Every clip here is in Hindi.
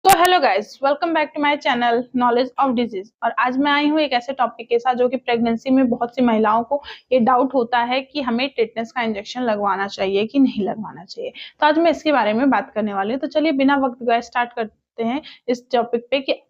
So hello guys, welcome back to my channel knowledge of disease. और आज मैं आई हूँ एक ऐसे टॉपिक के साथ जो कि प्रेगनेंसी में बहुत सी महिलाओं को ये डाउट होता है कि हमें टेटनस का इंजेक्शन लगवाना चाहिए कि नहीं लगवाना चाहिए। तो आज मैं इसके बारे में बात करने वाली हूँ। तो चलिए बिना वक्त गए स्टार्ट करते हैं इस टॉपिक पे कि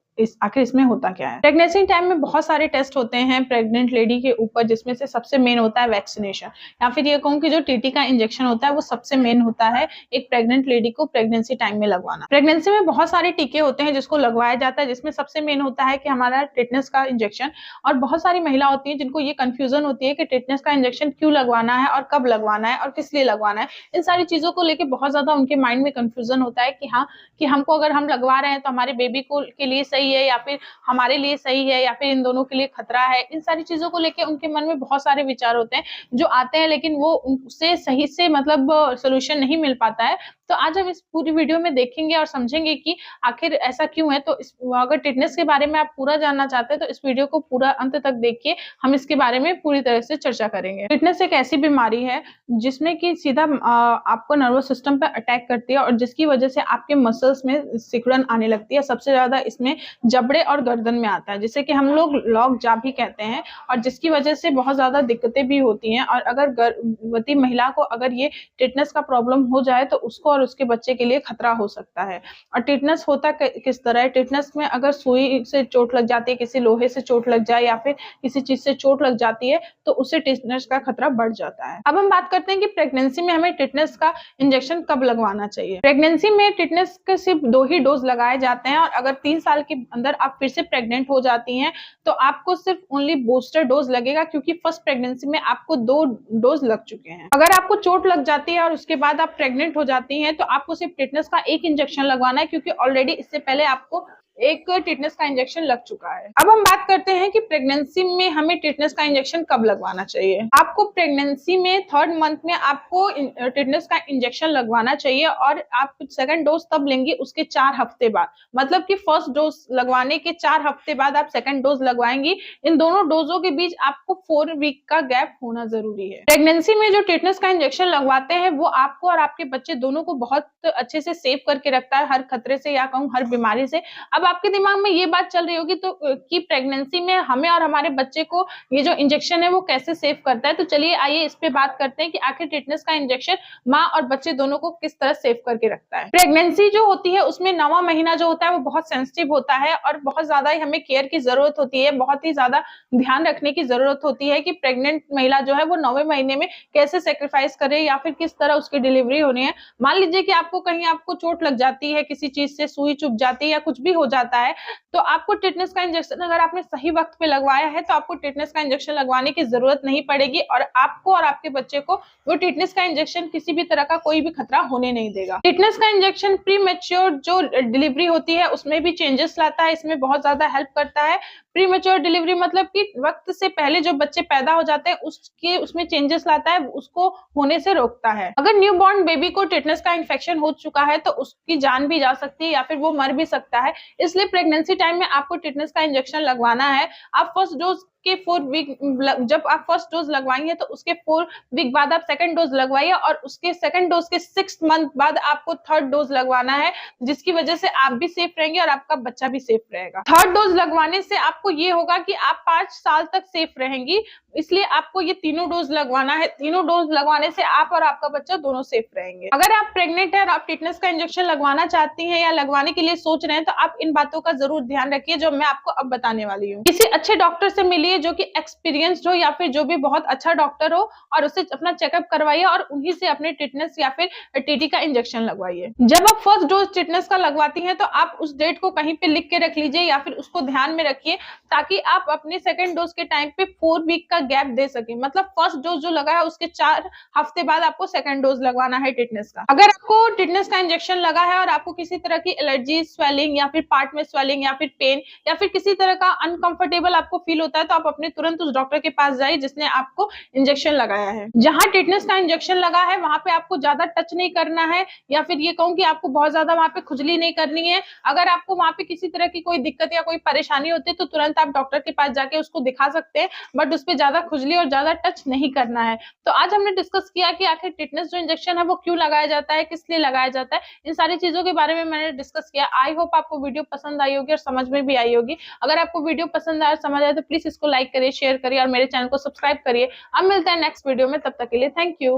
आखिर इसमें होता क्या है। प्रेगनेंसी टाइम में बहुत सारे टेस्ट होते हैं प्रेग्नेंट लेडी के ऊपर, जिसमें से सबसे मेन होता है वैक्सीनेशन, या फिर ये कहूँ कि जो टीटी का इंजेक्शन होता है वो सबसे मेन होता है एक प्रेग्नेंट लेडी को प्रेगनेंसी टाइम में लगवाना। प्रेगनेंसी में बहुत सारे टीके होते हैं जिसको लगवाया जाता है, जिसमें सबसे मेन होता है कि हमारा टेटनस का इंजेक्शन। और बहुत सारी महिला होती है जिनको ये कंफ्यूजन होती है कि टेटनस का इंजेक्शन क्यों लगवाना है और कब लगवाना है और किस लिए लगवाना है। इन सारी चीजों को लेकर बहुत ज्यादा उनके माइंड में कंफ्यूजन होता है कि हाँ, कि हमको अगर हम लगवा रहे हैं तो हमारे बेबी को के लिए सही है या फिर हमारे लिए सही है या फिर इन दोनों के लिए खतरा है। इन सारी चीजों को लेके उनके मन में बहुत सारे विचार होते हैं जो आते हैं, लेकिन वो उनसे सही से मतलब सोल्यूशन नहीं मिल पाता है। तो आज हम इस पूरी वीडियो में देखेंगे और समझेंगे कि आखिर ऐसा क्यों है। तो अगर टेटनस के बारे में आप पूरा जानना चाहते हैं तो इस वीडियो को पूरा अंत तक देखिए, हम इसके बारे में पूरी तरह से चर्चा करेंगे। टेटनस एक ऐसी बीमारी है जिसमें कि सीधा आपको नर्वस सिस्टम पर अटैक करती है और जिसकी वजह से आपके मसल्स में सिकुड़न आने लगती है। सबसे ज्यादा इसमें जबड़े और गर्दन में आता है, जिसे कि हम लोग लॉक जा भी कहते हैं, और जिसकी वजह से बहुत ज्यादा दिक्कतें भी होती हैं। और अगर गर्भवती महिला को अगर ये टेटनस का प्रॉब्लम हो जाए तो उसको और उसके बच्चे के लिए खतरा हो सकता है। और टेटनस होता किस तरह है? टेटनस में अगर सुई से चोट लग जाती है, किसी लोहे से चोट लग जाए या फिर किसी चीज से चोट लग जाती है तो उससे टेटनस का खतरा बढ़ जाता है। अब हम बात करते हैं कि प्रेगनेंसी में हमें टेटनस का इंजेक्शन कब लगवाना चाहिए। प्रेगनेंसी में टेटनस के सिर्फ 2 ही डोज लगाए जाते हैं, और अगर 3 साल के अंदर आप फिर से प्रेग्नेंट हो जाती हैं तो आपको सिर्फ ओनली बूस्टर डोज लगेगा, क्योंकि फर्स्ट प्रेगनेंसी में आपको 2 डोज लग चुके हैं। अगर आपको चोट लग जाती है और उसके बाद आप प्रेग्नेंट हो जाती हैं तो आपको सिर्फ टेटनस का एक इंजेक्शन लगवाना है, क्योंकि ऑलरेडी इससे पहले आपको एक टेटनस का इंजेक्शन लग चुका है। अब हम बात करते हैं कि प्रेगनेंसी में हमें टेटनस का इंजेक्शन कब लगवाना चाहिए। आपको प्रेगनेंसी में 3rd मंथ में आपको टेटनस का इंजेक्शन लगवाना चाहिए, और आप सेकंड डोज तब लेंगे उसके 4 हफ्ते बाद। मतलब कि फर्स्ट डोज लगवाने के 4 हफ्ते बाद आप सेकंड डोज लगवाएंगी। इन दोनों डोजों के बीच आपको 4 वीक का गैप होना जरूरी है। प्रेगनेंसी में जो टेटनस का इंजेक्शन लगवाते हैं वो आपको और आपके बच्चे दोनों को बहुत अच्छे से सेव करके रखता है हर खतरे से, या कहूँ हर बीमारी से। अब आपके दिमाग में ये बात चल रही होगी तो कि प्रेगनेंसी में हमें और हमारे बच्चे को ये जो इंजेक्शन है वो कैसे सेव करता है। तो चलिए आइए इस पे बात करते हैं कि आखिर टेटनस का इंजेक्शन माँ और बच्चे दोनों को किस तरह सेव करके रखता है। प्रेगनेंसी जो होती है उसमें 9वां महीना जो होता है वो बहुत सेंसिटिव होता है और बहुत ज्यादा ही हमें केयर की जरूरत होती है, बहुत ही ज्यादा ध्यान रखने की जरूरत होती है कि प्रेग्नेंट महिला जो है वो 9वें महीने में कैसे सेक्रीफाइस करे या फिर किस तरह उसकी डिलीवरी होनी है। मान लीजिए कि आपको चोट लग जाती है, किसी चीज से सुई चुभ जाती है या कुछ भी हो जाता है, तो आपको टेटनस का इंजेक्शन अगर आपने सही वक्त पे लगवाया है तो आपको टेटनस का इंजेक्शन लगवाने की जरूरत नहीं पड़ेगी, और आपको और आपके बच्चे को वो टेटनस का इंजेक्शन किसी भी तरह का कोई भी खतरा होने नहीं देगा। टेटनस का इंजेक्शन प्री मैच्योर जो डिलीवरी होती है उसमें भी चेंजेस लाता है, इसमें बहुत ज्यादा हेल्प करता है। प्री मैच्योर डिलीवरी मतलब कि वक्त से पहले जो बच्चे पैदा हो जाते हैं उसमें चेंजेस लाता है, उसको होने से रोकता है। अगर न्यूबॉर्न बेबी को टेटनस का इन्फेक्शन हो चुका है तो उसकी जान भी जा सकती है या फिर वो मर भी सकता है। इसलिए प्रेगनेंसी टाइम में आपको टेटनस का इंजेक्शन लगवाना है। आप फर्स्ट डोज के 4 वीक जब आप फर्स्ट डोज लगवाएंगे तो उसके 4 वीक बाद आप सेकंड डोज लगवाइए, और उसके सेकंड डोज के 6th मंथ बाद आपको 3rd डोज लगवाना है, जिसकी वजह से आप भी सेफ रहेंगे और आपका बच्चा भी सेफ रहेगा। 3rd डोज लगवाने से आपको ये होगा कि आप 5 साल तक सेफ रहेंगी, इसलिए आपको ये तीनों डोज लगवाना है। तीनों डोज लगवाने से आप और आपका बच्चा दोनों सेफ रहेंगे। अगर आप प्रेग्नेंट है और आप टेटनस का इंजेक्शन लगवाना चाहती हैं या लगवाने के लिए सोच रहे हैं तो आप इन बातों का जरूर ध्यान रखिए जो मैं आपको अब बताने वाली हूँ। किसी अच्छे डॉक्टर से मिलिए जो कि एक्सपीरियंस्ड हो या फिर जो भी बहुत अच्छा डॉक्टर हो, और उससे अपना चेकअप करवाइए और उन्हीं से अपने टेटनस या फिर टीटी का इंजेक्शन लगवाइए। जब आप फर्स्ट डोज टेटनस का लगवाती हैं तो आप उस डेट को कहीं पे लिख के रख लीजिए या फिर उसको ध्यान में रखिए, ताकि आप अपने सेकंड डोज के टाइम पे 4 वीक का गैप दे सके। मतलब फर्स्ट डोज जो लगा है उसके 4 हफ्ते बाद आपको सेकंड डोज लगवाना है टेटनस का। अगर आपको टेटनस का इंजेक्शन लगा है और आपको किसी तरह की एलर्जी, स्वेलिंग या फिर पार्ट में स्वेलिंग या फिर पेन या फिर किसी तरह का अनकंफर्टेबल आपको फील होता है तो आप अपने तुरंत उस डॉक्टर के पास जाइए जिसने आपको इंजेक्शन लगाया है। जहां टिटनेस का इंजेक्शन लगा है वहां पे आपको ज्यादा टच नहीं करना है, या फिर ये कहूँ कि आपको बहुत ज्यादा वहां पे खुजली नहीं करनी है। अगर आपको वहां पे किसी तरह की कोई दिक्कत या कोई परेशानी होती है तो तुरंत आप डॉक्टर के पास जाके उसको दिखा सकते हैं, बट उस पर ज्यादा खुजली और ज्यादा टच नहीं करना है। तो आज हमने डिस्कस किया कि आखिर टिटनेस जो इंजेक्शन है वो क्यों लगाया जाता है, किस लिए लगाया जाता है, इन सारी चीजों के बारे में मैंने डिस्कस किया। आई होप आपको वीडियो पसंद आई होगी और समझ में भी आई होगी। अगर आपको वीडियो पसंद आया, समझ आए तो प्लीज इसको लाइक करिए, शेयर करिए और मेरे चैनल को सब्सक्राइब करिए। अब मिलते हैं नेक्स्ट वीडियो में, तब तक के लिए थैंक यू।